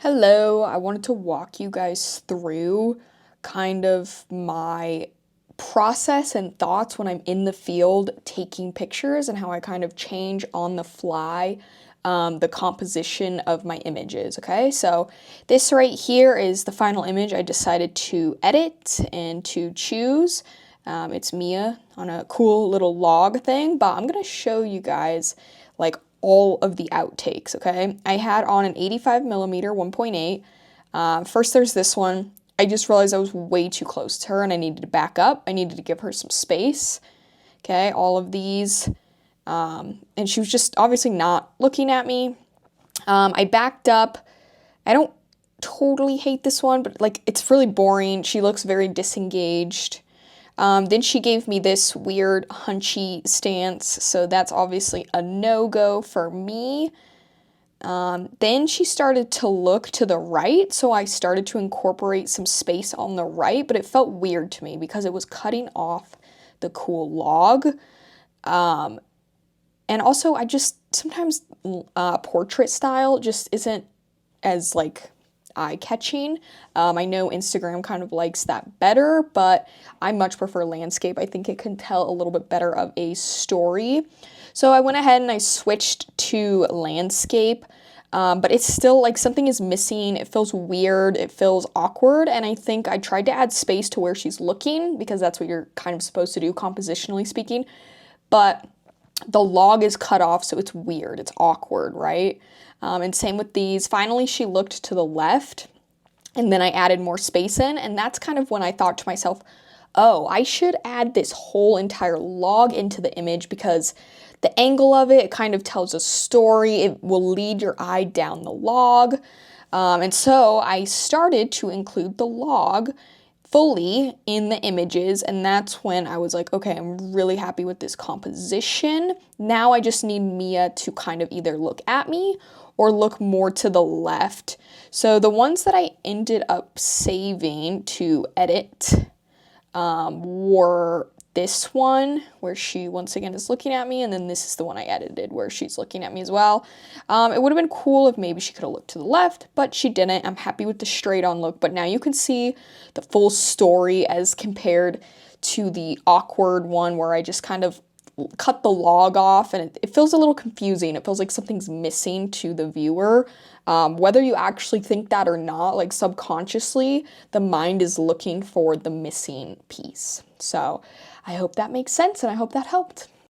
Hello, I wanted to walk you guys through kind of my process and thoughts when I'm in the field taking pictures and how I kind of change on the fly the composition of my images. Okay, so this right here is the final image I decided to edit and to choose. It's Mia on a cool little log thing, but I'm gonna show you guys like all of the outtakes, okay? I had on an 85 millimeter 1.8. First, there's this one. I just realized I was way too close to her and I needed to back up. I needed to give her some space, okay? All of these. And she was just obviously not looking at me. I backed up. I don't totally hate this one, but like it's really boring. She looks very disengaged. Then she gave me this weird hunchy stance, so that's obviously a no-go for me. Then she started to look to the right, so I started to incorporate some space on the right, but it felt weird to me because it was cutting off the cool log. And also, I just sometimes portrait style just isn't as like eye-catching. I know Instagram kind of likes that better, but I much prefer landscape. I think it can tell a little bit better of a story. So I went ahead and I switched to landscape, but it's still like something is missing. It feels weird. It feels awkward. And I think I tried to add space to where she's looking because that's what you're kind of supposed to do, compositionally speaking. But the log is cut off, so it's weird. It's awkward, right? And same with these. Finally, she looked to the left, and then I added more space in, and that's kind of when I thought to myself, oh, I should add this whole entire log into the image because the angle of it kind of tells a story. It will lead your eye down the log. And so I started to include the log fully in the images, and that's when I was like, okay, I'm really happy with this composition. Now I just need Mia to kind of either look at me or look more to the left. So the ones that I ended up saving to edit were this one where she once again is looking at me, and then this is the one I edited where she's looking at me as well. It would have been cool if maybe she could have looked to the left, but she didn't. I'm happy with the straight on look, but now you can see the full story as compared to the awkward one where I just kind of cut the log off, and it feels a little confusing. It feels like something's missing to the viewer. Whether you actually think that or not, like subconsciously, the mind is looking for the missing piece. So I hope that makes sense, and I hope that helped.